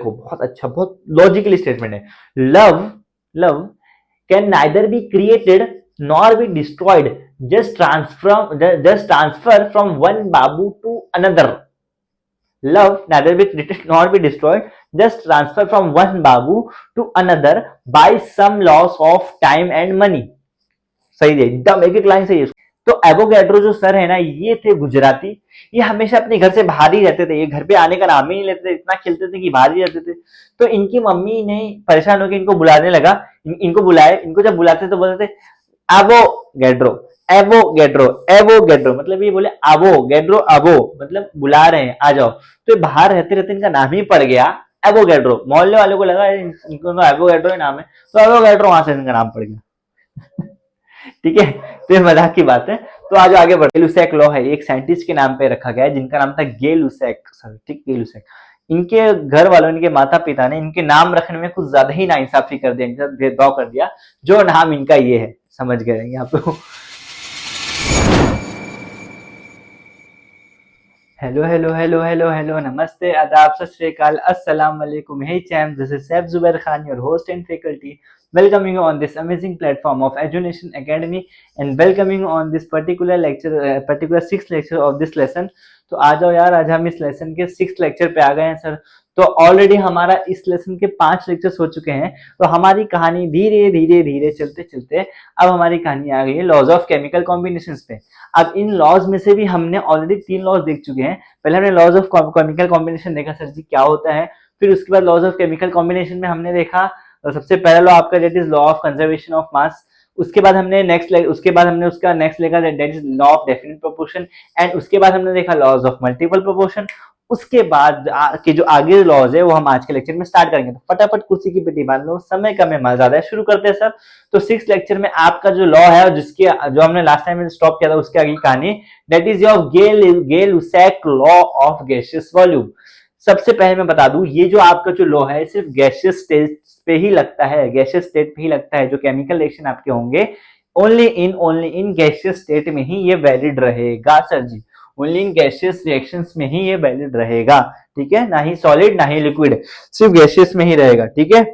देखो बहुत अच्छा, बहुत लॉजिकल स्टेटमेंट है। Love love can neither be created nor be destroyed, just transfer from one babu to another. Love neither be created nor be destroyed, just transfer from one babu to another by some loss of time and money। सही है एकदम, एक एक line सही है। तो Avogadro जो sir है ना, ये थे गुजराती। ये हमेशा अपने घर से बाहर ही रहते थे, ये घर पे आने का नाम ही नहीं लेते थे, इतना खेलते थे कि बाहर ही रहते थे। तो इनकी मम्मी ने परेशान होकर इनको बुलाने लगा, इनको बुलाए, इनको जब बुलाते तो बोलते थे एवोगैड्रो, एवोगैड्रो, एवोगैड्रो, मतलब ये बोले एवोगैड्रो, एवो मतलब बुला रहे हैं, आ जाओ। तो ये बाहर रहते रहते इनका नाम ही पड़ गया एवोगैड्रो। मोहल्ले वालों को लगा इनको तो एवोगैड्रो ही नाम है, तो एवोगैड्रो वहां से इनका नाम पड़ गया। ठीक है, तो ये मजाक की बात है। तो आज आगे बढ़ते, लुसेक लॉ है, एक साइंटिस्ट के नाम पे रखा गया है जिनका नाम था गे लुसेक सर। ठीक, गे लुसेक। इनके घर वालों, इनके माता पिता ने इनके नाम रखने में कुछ ज्यादा ही नाइंसाफी कर दिया, इनके साथ भेदभाव कर दिया। जो नाम इनका ये है, समझ गए यहाँ पे। Hello hello hello hello hello, नमस्ते, आदाब, सत श्री अकाल, अस्सलाम वालेकुम। Hey champs, this is Saif Zubair Khan, your host and faculty, welcoming you on this amazing platform of Edunation Academy and welcoming you on this particular lecture, particular sixth lecture of this lesson। तो आ जाओ यार, आज हम इस lesson के six lecture पे आ गए हैं सर। तो ऑलरेडी हमारा इस लेसन के 5 लेक्चर्स हो चुके हैं। तो हमारी कहानी धीरे धीरे धीरे चलते चलते अब हमारी कहानी आ गई है लॉज ऑफ केमिकल कॉम्बिनेशंस पे। अब इन लॉज में से भी हमने ऑलरेडी 3 लॉज देख चुके हैं। पहले हमने लॉज ऑफ केमिकल कॉम्बिनेशन देखा सर जी क्या होता है, फिर उसके बाद लॉज ऑफ केमिकल कॉम्बिनेशन में हमने देखा सबसे पहला लॉ आपका that is law of conservation of mass. उसके बाद हमने उसका नेक्स्ट देखा that is law of definite proportion, and उसके बाद हमने देखा लॉज ऑफ मल्टीपल प्रोपोर्शन। उसके बाद के जो आगे लॉज है वो हम आज के लेक्चर में स्टार्ट करेंगे। तो फटाफट कुर्सी की पेटी बांध लो, समय कम है, ज्यादा है, शुरू करते हैं सर। तो 6 लेक्चर में आपका जो लॉ है, जिसके जो हमने लास्ट टाइम में स्टॉप किया था, उसके आगे कहानी that is your Gay Lussac law of gaseous volume. सबसे पहले मैं बता दूं, ये जो आपका जो लॉ है सिर्फ गैसियस स्टेट पे ही लगता है, गैसियस स्टेट पे ही लगता है। जो केमिकल रिएक्शन आपके होंगे ओनली इन गैसियस स्टेट में ही ये वैलिड रहेगा sir ji. Only in gaseous reactions में ही ये वैलिड रहेगा, ठीक है, ना ही सॉलिड ना ही लिक्विड, सिर्फ गैसियस में ही रहेगा। ठीक है,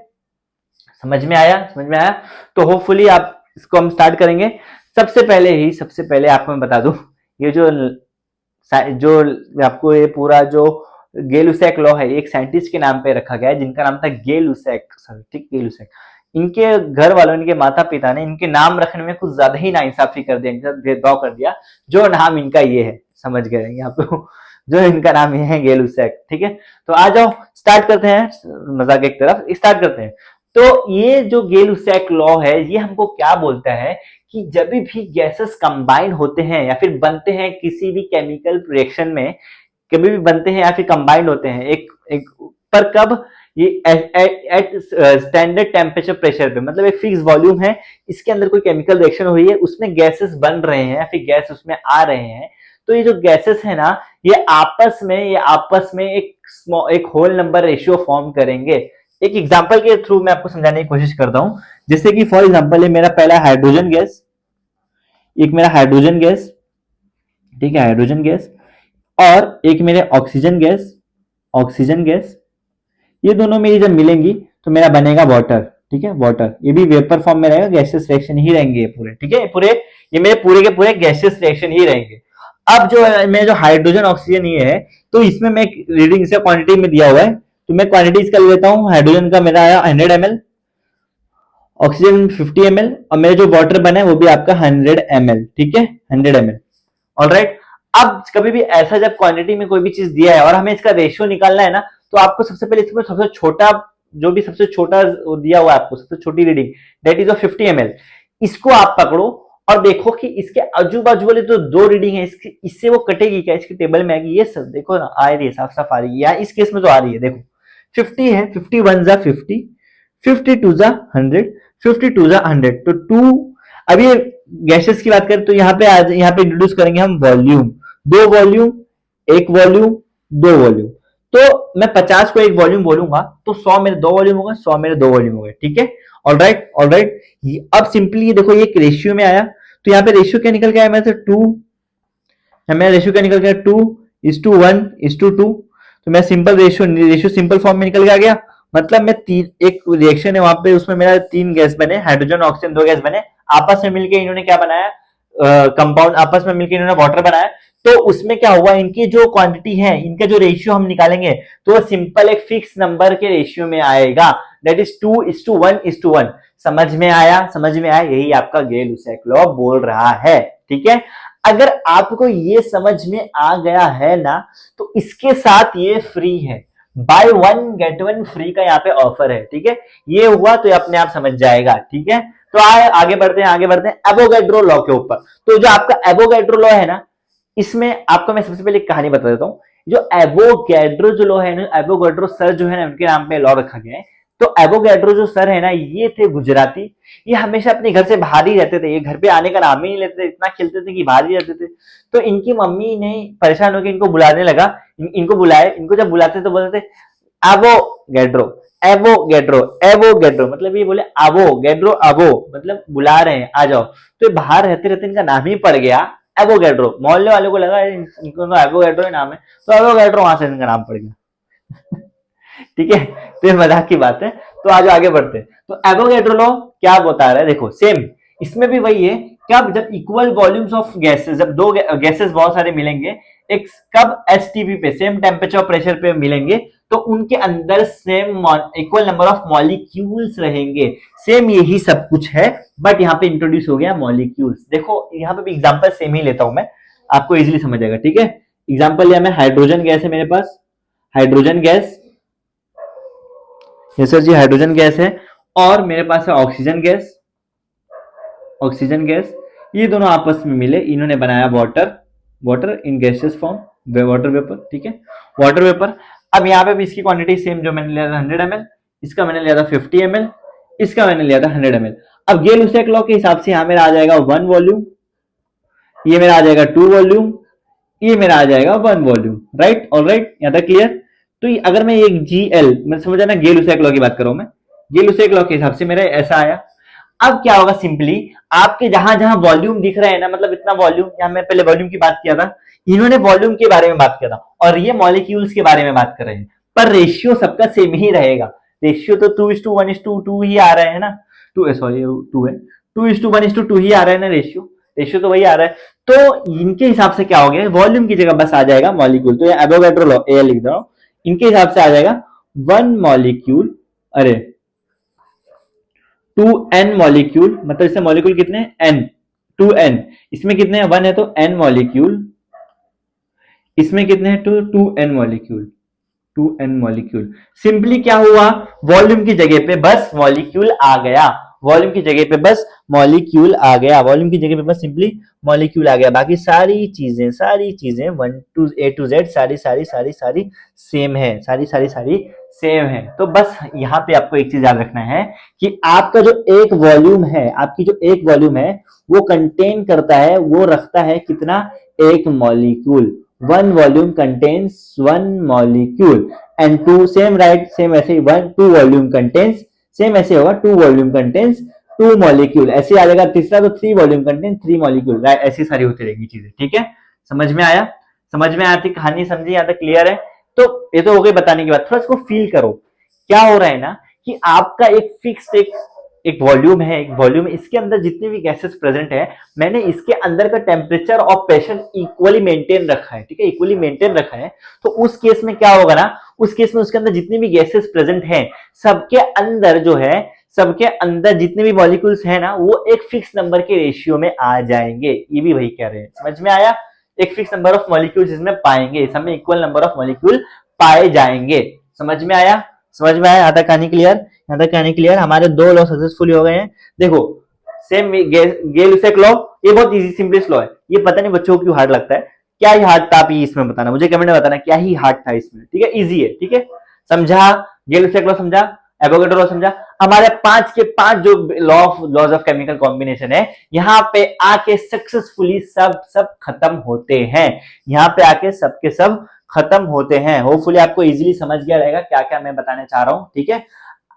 समझ में आया, समझ में आया। तो होपफुली आप इसको हम स्टार्ट करेंगे। सबसे पहले आपको मैं बता दूं, ये जो आपको ये पूरा जो गे-लुसेक लॉ है, एक साइंटिस्ट के नाम पे रखा गया है जिनका नाम था गे लुसेक सर। ठीक, गे लुसेक। इनके घर वालों, इनके माता पिता ने इनके नाम रखने में कुछ ज्यादा ही नाइंसाफी कर दिया, इनके साथ भेदभाव कर दिया। जो नाम इनका ये है, समझ गए यहाँ पे, जो इनका नाम ये है गे लुसेक। ठीक है, तो आ जाओ स्टार्ट करते हैं, मजाक एक तरफ, स्टार्ट करते हैं। तो ये जो गे लुसेक लॉ है, ये हमको क्या बोलता है कि जब भी गैसेस कंबाइन होते हैं या फिर बनते हैं किसी भी केमिकल रिएक्शन में, कभी भी बनते हैं या फिर कंबाइंड होते हैं एक पर, कब ये एट स्टैंडर्ड टेम्परेचर प्रेशर पे, मतलब एक फिक्स वॉल्यूम है, इसके अंदर कोई केमिकल रिएक्शन हो रही है, उसमें गैसेस बन रहे हैं या फिर गैस उसमें आ रहे हैं। तो ये जो गैसेस है ना, ये आपस में एक होल नंबर रेशियो फॉर्म करेंगे। एक एग्जांपल के थ्रू मैं आपको समझाने की कोशिश करता हूं। जैसे कि फॉर एग्जांपल है मेरा पहला हाइड्रोजन गैस, एक मेरा हाइड्रोजन गैस, ठीक है, हाइड्रोजन गैस, और एक मेरे ऑक्सीजन गैस। ये दोनों मेरी जब मिलेंगी तो मेरा बनेगा वाटर। ठीक है, वाटर, ये भी वेपर फॉर्म में रहेगा, गैसियस रिएक्शन ही रहेंगे ये पूरे। ठीक है, ये मेरे पूरे के पूरे गैसियस रिएक्शन ही रहेंगे। अब जो मेरे जो हाइड्रोजन ऑक्सीजन ये है, तो इसमें मैं रीडिंग से क्वांटिटी में दिया हुआ है, तो मैं क्वांटिटी इसका ले लेता हूँ। हाइड्रोजन का मेरा आया 100 ml, ऑक्सीजन 50 ml, और मेरा जो वाटर बना है वो भी आपका 100 ml। ठीक है, 100 ml। ऑलराइट, अब कभी भी ऐसा जब क्वांटिटी में कोई भी चीज दिया है और हमें इसका रेशियो निकालना है ना, तो आपको सबसे पहले इसमें सबसे छोटा दिया हुआ है, आपको सबसे छोटी रीडिंग दैट इज 50 ml, इसको आप पकड़ो और देखो कि इसके आजू बाजू वाले जो 2 रीडिंग है इससे वो कटेगी क्या, इसके टेबल में आएगी। ये सब देखो ना, आ रही है, साफ साफ आ रही है, या इस केस में तो आ रही है, देखो 50 है, 51 जा 50, 52 जा 100, 52 जा 100, तो 2। अब ये गैसेस की बात करें तो यहाँ पे इंट्रोड्यूस करेंगे हम वॉल्यूम, 2 वॉल्यूम, 1 वॉल्यूम, 2 वॉल्यूम। तो मैं 50 को 1 वॉल्यूम बोलूंगा तो 100 मेरे 2 वॉल्यूम होगा, 100 मेरे 2 वॉल्यूम हो गए। ठीक है, ऑलराइट। अब सिंपली देखो ये एक रेशियो में आया, तो यहाँ पे रेशियो क्या निकल के आया मेरे से 2, मेरा रेशियो क्या निकल गया 2:1:2। तो मैं सिंपल रेशियो सिंपल फॉर्म में निकल के आ गया। मतलब मैं एक रिएक्शन है वहां पे, उसमें मेरा 3 गैस बने, हाइड्रोजन ऑक्सीजन 2 गैस बने, आपस में मिलकर इन्होंने क्या बनाया, कंपाउंड आपस में मिलकर इन्होंने वाटर बनाया। तो उसमें क्या हुआ, इनकी जो क्वांटिटी है, इनका जो रेशियो हम निकालेंगे तो वो सिंपल एक फिक्स नंबर के रेशियो में आएगा, दैट इज 2:1:1। समझ में आया? समझ में आया? यही आपका गेल-लुसाक लॉ बोल रहा है। ठीक है, अगर आपको ये समझ में आ गया है ना, तो इसके साथ ये फ्री है, बाय 1 गेट 1 फ्री का यहाँ पे ऑफर है। ठीक है, ये हुआ तो ये अपने आप समझ जाएगा। ठीक है, तो आगे बढ़ते हैं, आगे बढ़ते हैं एवोगैड्रो लॉ के ऊपर। तो जो आपका एवोगैड्रो लॉ है ना, इसमें आपको मैं सबसे पहले एक कहानी बता देता हूँ। जो एवोगैड्रो जो लॉ है ना, एवोगैड्रो सर जो है ना, उनके नाम पे लॉ रखा गया है। तो एवोगैड्रो जो सर है ना, ये थे गुजराती। ये हमेशा अपने घर से बाहर ही रहते थे, ये घर पे आने का नाम ही नहीं लेते थे, इतना खेलते थे कि बाहर ही रहते थे। तो इनकी मम्मी ने परेशान होकर इनको बुलाने लगा, इनको बुलाए, इनको जब बुलाते तो बोलते थे एवोगैड्रो, एवोगैड्रो, एवोगैड्रो, मतलब ये बोले आवोगैड्रो, आवो मतलब बुला रहे हैं, आ जाओ। तो बाहर रहते रहते इनका नाम ही पड़ गया एवोगैड्रो। मोहल्ले वालों को लगा इनको तो एवोगैड्रो ही नाम है, तो एवोगैड्रो वहां से इनका नाम पड़ गया। ठीक है, तो ये मजाक की बात है। तो आज आगे बढ़ते हैं। तो एवोगैड्रो लॉ क्या बता रहा है, देखो सेम इसमें भी वही है। कब, जब इक्वल वॉल्यूम्स ऑफ गैसेस, जब दो गैसेस बहुत सारे मिलेंगे, एक कब एसटीपी पे, सेम टेम्परेचर और प्रेशर पे मिलेंगे, तो उनके अंदर same equal number of molecules रहेंगे। सेम यही सब कुछ है, बट यहाँ पे इंट्रोड्यूस हो गया मॉलिक्यूल्स। देखो यहाँ पे भी एग्जांपल सेम ही लेता हूं मैं, आपको इजीली समझ आएगा। ठीक है, एग्जांपल लिया मैं, हाइड्रोजन गैस है मेरे पास, हाइड्रोजन गैस, ये सर जी हाइड्रोजन गैस है, और मेरे पास है ऑक्सीजन गैस, ऑक्सीजन गैस। ये दोनों आपस में मिले, इन्होंने बनाया water, water in gaseous form, water vapour. ठीक है, वाटर वेपर। अब यहाँ पे भी इसकी क्वांटिटी सेम, जो मैंने लिया था 100 ml, इसका मैंने लिया था 50 ml, इसका मैंने लिया था 100 ml। अब गेल-लुसाक लॉ के हिसाब से यहाँ मेरा आ जाएगा 1 वॉल्यूम, ये मेरा आ जाएगा 2 वॉल्यूम, ये मेरा आ जाएगा 1 वॉल्यूम। राइट, ऑलराइट, यहाँ तक क्लियर? तो अगर मैं एक GL, मैं समझ ना, गेल-लुसाक लॉ की बात कर रहा हूं मैं, गेल-लुसाक लॉ के हिसाब से मेरा ऐसा आया। अब क्या होगा, सिंपली आपके जहां जहां वॉल्यूम दिख रहे हैं ना, मतलब इतना वॉल्यूम, यहां मैं पहले वॉल्यूम की बात किया था, इन्होंने वॉल्यूम के बारे में बात किया था, और ये मॉलिक्यूल्स के बारे में बात कर रहे हैं, पर रेशियो सबका सेम ही रहेगा। रेशियो तो 2:1:2 ही आ रहा है ना, 2 सॉरी 2 है, 2:1:2 ही आ रहा है ना रेशियो, रेशियो तो वही आ रहा है। तो इनके हिसाब से क्या हो गया, वॉल्यूम की जगह बस आ जाएगा मॉलिक्यूल। तो ये एवोगैड्रो लॉ ए लिख दो, इनके हिसाब से आ जाएगा 1 मॉलिक्यूल, अरे 2n मॉलिक्यूल, मतलब इससे मॉलिक्यूल कितने हैं, n, 2n, इसमें कितने हैं 1 है तो n मॉलिक्यूल, इसमें कितने हैं तो 2n molecule, 2n molecule. Simply क्या हुआ, वॉल्यूम की जगह पे बस मॉलिक्यूल आ गया, वॉल्यूम की जगह पे बस मॉलिक्यूल आ गया, वॉल्यूम की जगह पे बस सिंपली मॉलिक्यूल आ गया। बाकी सारी चीजें 1 to A to Z सारी सेम है, सारी सेम है। तो बस यहाँ पे आपको एक चीज याद रखना है कि आपका जो एक वॉल्यूम है, आपकी जो एक वॉल्यूम है, वो कंटेन करता है, वो रखता है कितना, एक molecule. 1 volume contains 1 molecule, and 2 same, right, same ऐसे 2 वॉल्यूम कंटेन्स, सेम ऐसे होगा 2 वॉल्यूम कंटेन्स 2 मॉलिक्यूल, ऐसे आ जाएगा तीसरा, तो 3 वॉल्यूम कंटेन्स 3 मॉलिक्यूल, राइट, ऐसी सारी होती रहेगी चीजें। ठीक है, समझ में आया? समझ में आती कहानी, समझी, यहाँ तक क्लियर है? तो ये तो हो गई बताने की बात। थोड़ा इसको फील करो, क्या हो रहा है ना, कि आपका एक फिक्स्ड एक वॉल्यूम है, एक वॉल्यूम, इसके अंदर जितनी भी गैसेस प्रेजेंट है, मैंने इसके अंदर का टेम्परेचर और प्रेशर इक्वली मेंटेन रखा है। ठीक है, इक्वली मेंटेन रखा है। तो उस केस में क्या होगा ना, उस केस में उसके अंदर जितनी भी गैसेस प्रेजेंट हैं, सबके अंदर जो है, सबके अंदर जितने भी मॉलिक्यूल्स हैं ना, वो एक फिक्स नंबर के रेशियो में आ जाएंगे। ये भी वही कह रहे हैं, समझ में आया? एक फिक्स नंबर ऑफ मॉलिक्यूल्स इसमें पाएंगे, सब में इक्वल नंबर ऑफ मॉलिक्यूल पाए जाएंगे। समझ में आया? समझ में आया? यहाँ तक कहानी क्लियर? यहाँ तक कहानी क्लियर? हमारे 2 लॉ सक्सेसफुल हो गए हैं। देखो सेम गेल-लुसाक लॉ, ये बहुत इजी सिंपलेस्ट लॉ है। ये पता नहीं बच्चों को क्यों हार्ड लगता है, क्या ही हार्ड था, आप ही इसमें बताना, मुझे कमेंट में बताना क्या ही हार्ड था इसमें। ठीक है, इजी है। ठीक है, समझा? गेल-लुसाक लॉ समझा, एवोगैड्रो लॉ समझा। हमारे 5 के 5 जो लॉज ऑफ केमिकल कॉम्बिनेशन है, यहाँ पे आके सक्सेसफुली सब खत्म होते हैं, यहाँ पे आके सब के सब खत्म होते हैं। होपफुली आपको इजीली समझ गया रहेगा क्या क्या मैं बताने चाह रहा हूं। ठीक है,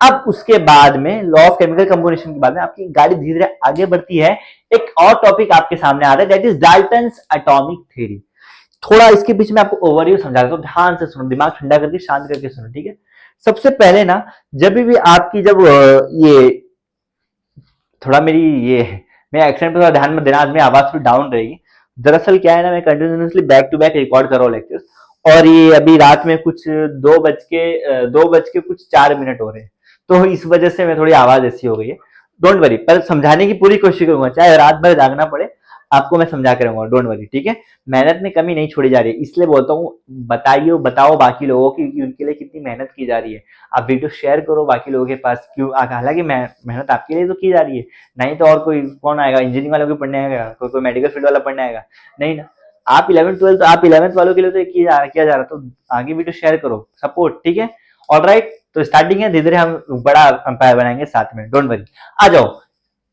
अब उसके बाद में लॉ ऑफ केमिकल कंपोजिशन के बाद में आपकी गाड़ी धीरे धीरे आगे बढ़ती है। एक और टॉपिक आपके सामने आ रहा है, that is Dalton's atomic theory. थोड़ा इसके बीच में आपको ओवरव्यू समझा देता हूँ, ध्यान से सुनो, दिमाग ठंडा करके शांत करके सुनो, ठीक है। सबसे पहले ना, जब भी आपकी जब ये थोड़ा मेरी ये मेरे एक्सेंट पे थोड़ा ध्यान में देना, आज मेरी आवाज थोड़ी डाउन रहेगी। दरअसल क्या है ना, मैं continuously back to back record कर रहा हूँ लेक्चर्स, और ये अभी रात में कुछ 2 बज के कुछ 4 मिनट हो रहे हैं, तो इस वजह से मैं थोड़ी आवाज ऐसी हो गई है। डोंट वरी, पर समझाने की पूरी कोशिश करूंगा, चाहे रात भर जागना पड़े, आपको मैं समझा के रहूंगा, डोंट वरी, ठीक है। मेहनत में कमी नहीं छोड़ी जा रही है, इसलिए बोलता हूँ, बताइए, बताओ बाकी लोगों की कि उनके लिए कितनी मेहनत की जा रही है। आप वीडियो शेयर करो बाकी लोगों के पास, क्यों, हालांकि मेहनत आपके लिए तो की जा रही है, नहीं तो और कोई कौन आएगा, इंजीनियरिंग वालों को पढ़ने आएगा, कोई मेडिकल फील्ड वाला पढ़ने आएगा, नहीं ना। आप 11th 12th, आप 11th वालों के लिए तो किया जा रहा, तो आगे वीडियो शेयर करो, सपोर्ट, ठीक है। ऑलराइट, तो स्टार्टिंग है, धीरे धीरे हम बड़ा अंपायर बनाएंगे साथ में, डोंट वरी। आ जाओ,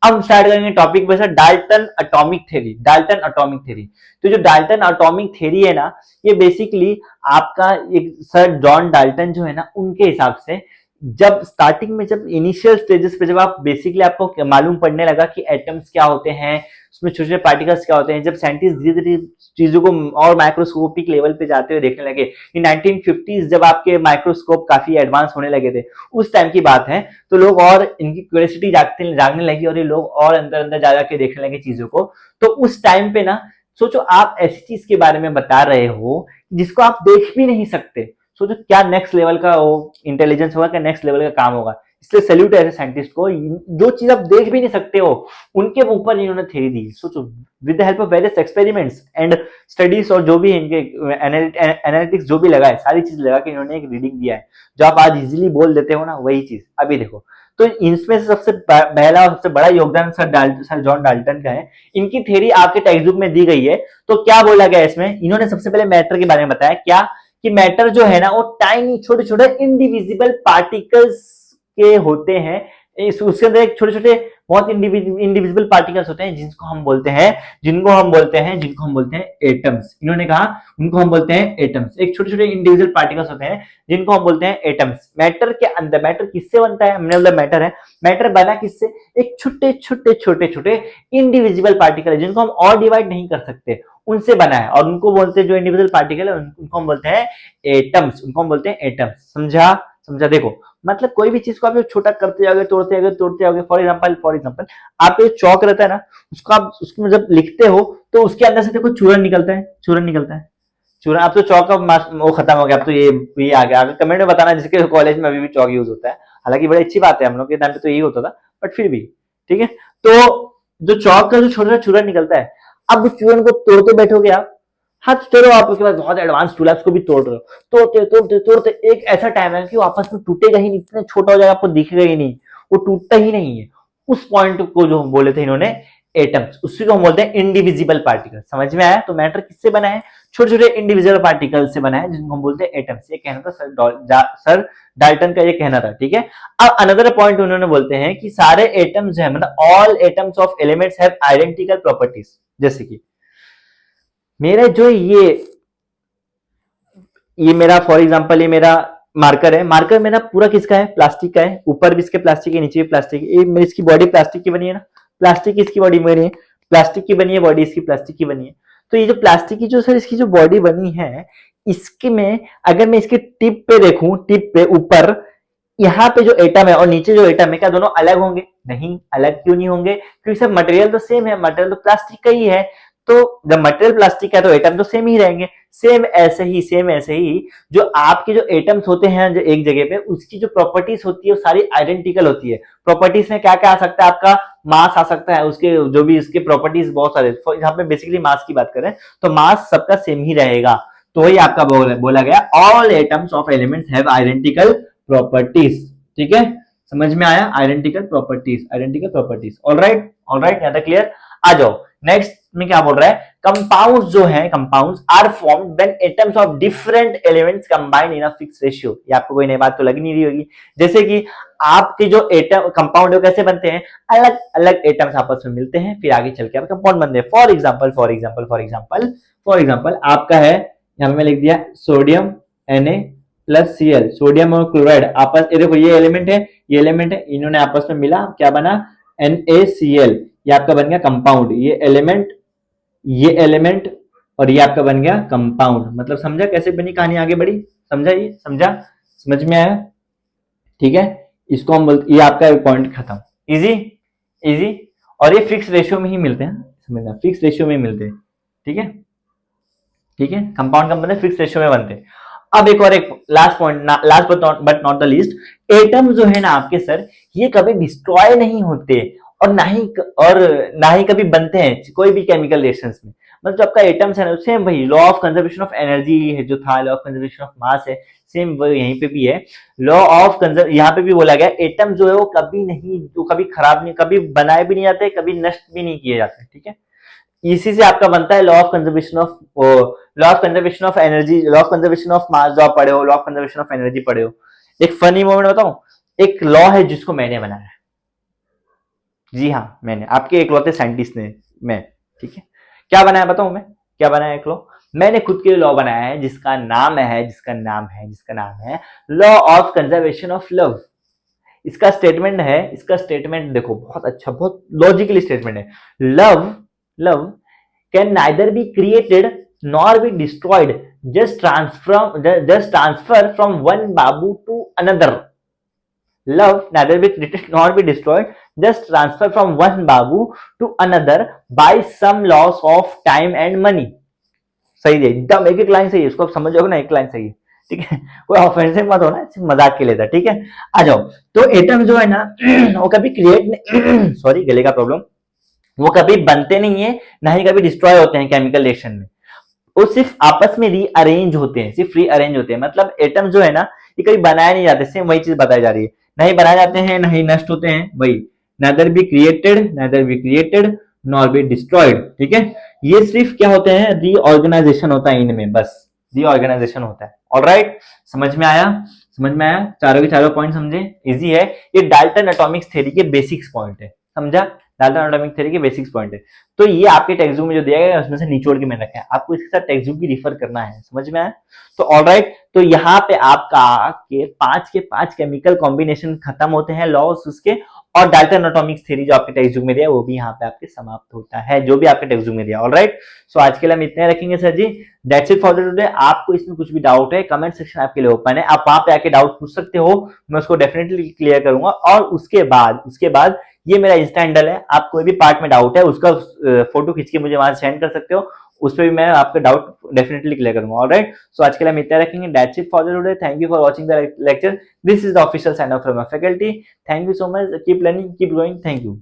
अब स्टार्ट करेंगे टॉपिक पे, Dalton atomic theory. Dalton atomic theory, तो जो डाल्टन एटॉमिक थ्योरी है ना, ये बेसिकली आपका एक सर जॉन डाल्टन जो है ना, उनके हिसाब से, जब स्टार्टिंग में, जब इनिशियल स्टेजेस पे, जब आप बेसिकली आपको मालूम पड़ने लगा कि एटम्स क्या होते हैं, उसमें छोटे छोटे पार्टिकल्स क्या होते हैं, जब साइंटिस्ट धीरे धीरे चीजों को और माइक्रोस्कोपिक लेवल पे जाते हुए देखने लगे, कि 1950s जब आपके माइक्रोस्कोप काफी एडवांस होने लगे थे, उस टाइम की बात है, तो लोग और इनकी क्यूरियोसिटी जागने लगी, और ये लोग और अंदर अंदर जा के देखने लगे चीजों को। तो उस टाइम पे ना, सोचो आप ऐसी चीज के बारे में बता रहे हो जिसको आप देख भी नहीं सकते, सोचो क्या नेक्स्ट लेवल का वो इंटेलिजेंस होगा, क्या नेक्स्ट लेवल का काम होगा। इसलिए सैल्यूट है ऐसे साइंटिस्ट को, जो चीज आप देख भी नहीं सकते हो उनके ऊपर इन्होंने थ्योरी दी। सोचो, with the help of various experiments and studies, और जो भी इनके एनालिटिक्स जो भी लगा है, सारी चीज लगा के इन्होंने एक रीडिंग दिया है, जो आप आज इजीली बोल देते हो ना, वही चीज अभी देखो। तो इनमें से सबसे पहला और सबसे बड़ा योगदान सर जॉन डाल्टन का है। इनकी थ्योरी आपके टेक्स्ट बुक में दी गई है। तो क्या बोला गया इसमें, इन्होंने सबसे पहले मैटर के बारे में बताया, क्या कि मैटर जो है ना, वो टाइनी छोटे छोटे इंडिविजिबल पार्टिकल्स के होते हैं। उसके अंदर एक छोटे छोटे बहुत इंडिविजिबल पार्टिकल्स होते हैं, जिनको हम बोलते हैं एटम्स। इन्होंने कहा उनको हम बोलते हैं एटम्स, एक छोटे छोटे इंडिविजुअल पार्टिकल्स होते हैं जिनको हम बोलते हैं एटम्स। मैटर के अंदर, मैटर किससे बनता है, हमने बोला मैटर है, मैटर बना किससे, एक छोटे छोटे छोटे छोटे इंडिविजिबल पार्टिकल है, जिनको हम और डिवाइड नहीं कर सकते, उनसे बना है, और उनको बोलते हैं, जो इंडिविजुअल पार्टिकल है उनको हम बोलते हैं एटम्स, उनको हम बोलते हैं एटम्स। समझा, समझा। देखो, मतलब कोई भी चीज को आप छोटा करते जाओगे, तोड़ते जाओगे, फॉर एग्जांपल आप एक चौक रहता है ना, उसको आप उसको जब लिखते हो तो उसके अंदर से देखो चूरन निकलता है, चूरन। अब तो चौक का वो खत्म हो गया, अब तो ये आ गया। कमेंट में बताना जिसके कॉलेज में अभी भी चौक यूज होता है, हालांकि बड़ी अच्छी बात है, हम लोग के टाइम पे तो यही होता था, बट फिर भी ठीक है। तो जो चौक का जो छोटा चूरन निकलता है, अब उस चूरन को तोड़ते बैठोगे आप, हाँ तो चलो, आप उसके बाद बहुत एडवांस टूल है, उसको भी तोड़ रहे हो, तोड़ते एक ऐसा टाइम है कि वो आपस में टूटेगा ही नहीं, इतना छोटा हो जाएगा आपको दिखेगा ही नहीं, वो टूटता ही नहीं है। उस पॉइंट को जो बोले थे इन्होंने एटम्स, उसी को हम बोलते हैं इंडिविजिबल पार्टिकल। समझ में आया? तो मैटर किससे बना है, छोटे छोटे इंडिविजुअल पार्टिकल से बना है, जिनको हम बोलते हैं एटम्स। ये कहना था सर डाल्टन का, ये कहना था, ठीक है। अब अनदर पॉइंट उन्होंने बोलते हैं कि सारे एटम्स है, मतलब all atoms of elements have identical properties. जैसे कि मेरा जो ये मेरा फॉर एग्जांपल, ये मेरा मार्कर है, मार्कर मेरा पूरा किसका है, प्लास्टिक का है, ऊपर भी इसके प्लास्टिक है, नीचे भी प्लास्टिक है। ये मेरी इसकी बॉडी प्लास्टिक की बनी है ना, प्लास्टिक इसकी बॉडी मेरी है, प्लास्टिक की बनी है बॉडी, इसकी प्लास्टिक की बनी है। तो ये जो प्लास्टिक की जो सर इसकी जो बॉडी बनी है, इसके में अगर मैं इसके टिप पे देखूं, टिप पे ऊपर यहाँ पे जो एटम है और नीचे जो एटम है, क्या दोनों अलग होंगे? नहीं, अलग क्यों नहीं होंगे? क्योंकि सब मटेरियल तो सेम है, मटेरियल तो प्लास्टिक का ही है। तो जब मटेरियल प्लास्टिक का है तो एटम तो सेम ही रहेंगे। सेम ऐसे ही जो आपके जो एटम्स होते हैं जो एक जगह पे, उसकी जो प्रॉपर्टीज होती है वो सारी आइडेंटिकल होती है। प्रॉपर्टीज में क्या क्या आ सकता है, आपका मास आ सकता है, उसके जो भी इसके प्रॉपर्टीज बहुत सारे, यहाँ पे बेसिकली मास की बात करें तो मास सबका सेम ही रहेगा। तो वही आपका बोला गया, all atoms of elements have identical properties. ठीक है, समझ में आया? Identical properties. ऑलराइट, यहाँ तक क्लियर? आ जाओ नेक्स्ट में क्या बोल रहा है, कंपाउंड्स जो है, compounds are formed when atoms of different elements combine in a fix ratio. ये आपको कोई नई बात तो लग नहीं रही होगी। जैसे कि आपके जो एटम कंपाउंड है कैसे बनते हैं, अलग अलग एटम्स आपस में मिलते हैं, फिर आगे चल के आप कंपाउंड बनते हैं। फॉर एग्जांपल आपका है, यहां पे मैं लिख दिया सोडियम Na+Cl, सोडियम और क्लोराइड आपस, ये देखो ये एलिमेंट है, इन्होंने आपस में मिला, क्या बना, NaCl। ये आपका बन गया कंपाउंड। ये एलिमेंट और ये आपका बन गया कंपाउंड। मतलब समझा कैसे बनी कहानी, आगे बढ़ी, समझा, ये समझा, समझ में आया, ठीक है। इसको हम बोलते, ये आपका पॉइंट खत्म, इजी इजी। और ये फिक्स रेशियो में ही मिलते हैं, समझना, फिक्स रेशियो में मिलते हैं, ठीक है, ठीक है। कंपाउंड कंपाउंड फिक्स रेशियो में बनते हैं। अब एक और, एक last point, last but not the least, atom जो है ना आपके सर, ये कभी डिस्ट्रॉय नहीं होते और ना ही कभी बनते हैं कोई भी केमिकल रिएक्शंस में। मतलब जो आपका एटम्स है ना, सेम वही law of conservation of energy है जो था, law of conservation of mass है, सेम वो यहीं पे भी है। लॉ ऑफ कंजर्व यहाँ पे भी बोला गया, एटम जो है वो कभी नहीं, जो कभी खराब नहीं, कभी बनाए भी नहीं जाते, कभी नष्ट भी नहीं किए जाते, ठीक है। इसी से आपका बनता है law of conservation of, law of conservation of energy, law of conservation of mass जो आप पढ़े हो, law of conservation of energy पढ़े हो। एक फनी मोमेंट बताऊं, एक लॉ है जिसको मैंने बनाया, जी हाँ मैंने, आपके इकलौते साइंटिस्ट ने, मैं, ठीक है। क्या बनाया बताऊं मैं, क्या बनाया एक लॉ, मैंने खुद के लिए लॉ बनाया है जिसका नाम है law of conservation of love. इसका स्टेटमेंट है, इसका स्टेटमेंट देखो, बहुत अच्छा, बहुत लॉजिकली स्टेटमेंट है। Love love can neither be created nor be destroyed, just transfer from one babu to another. Love neither be created nor be destroyed, just transfer from one babu to another by some loss of time and money. सही है एकदम, एक एक line सही है, इसको आप समझ जाओगे ना, एक लाइन सही है, ठीक है। कोई ऑफेंसिव मत होना, मजाक के लिए था, ठीक है। आ जाओ, तो एटम जो है ना वो कभी क्रिएट सॉरी गले का प्रॉब्लम, वो कभी बनते नहीं है, ना ही कभी डिस्ट्रॉय होते हैं केमिकल रिएक्शन में, वो सिर्फ आपस में रीअरेंज होते हैं, सिर्फ रीअरेंज होते हैं। मतलब एटम जो है ना, ये कभी बनाए नहीं जाते, सेम वही चीज बताई जा रही है, नहीं बनाए जाते हैं, नहीं नष्ट होते हैं, वही neither be created nor be destroyed, ठीक है। ये सिर्फ क्या होते हैं, रीऑर्गेनाइजेशन होता है इनमें, बस रीऑर्गेनाइजेशन होता है। ऑलराइट, समझ में आया, समझ में आया, चारों के चारों पॉइंट समझे, इजी है। ये डाल्टन एटॉमिक्स थ्योरी के बेसिक्स पॉइंट है, समझा, डाल्टन एटॉमिक थ्योरी के बेसिक्स पॉइंट है। तो ये आपके टेक्स्ट बुक में जो दिया गया है उसमें से निचोड़ के मैंने रखा है, आपको इसके साथ टेक्स्ट बुक भी रिफर करना है, समझ में आया। तो ऑलराइट, तो यहाँ पे आपका के पांच केमिकल कॉम्बिनेशन खत्म होते हैं लॉस उसके, और डाल्टन एटॉमिक थ्योरी जो आपके टेक्स्ट बुक में दिया वो भी यहाँ पे आपके समाप्त होता है, जो भी आपके टेक्स्ट बुक में दिया। ऑलराइट, सो आज के लिए हम इतने रखेंगे sir ji, that's it for the today. आपको इसमें कुछ भी डाउट है, कमेंट सेक्शन आपके लिए ओपन है, आप वहां पे आके डाउट पूछ सकते हो, मैं उसको डेफिनेटली क्लियर करूंगा। और उसके बाद ये मेरा इंस्टा हैंडल है, आप कोई भी पार्ट में डाउट है उसका फोटो खींच के मुझे वहां सेंड कर सकते हो, उस पर भी मैं आपका डाउट डेफिनेटली क्लियर करूंगा। ऑलराइट, सो आज के लिए हम इतना रखेंगे, that's it for the today, thank you for watching the lecture, this is the official sign off from my faculty, thank you so much, keep learning, keep growing, thank you.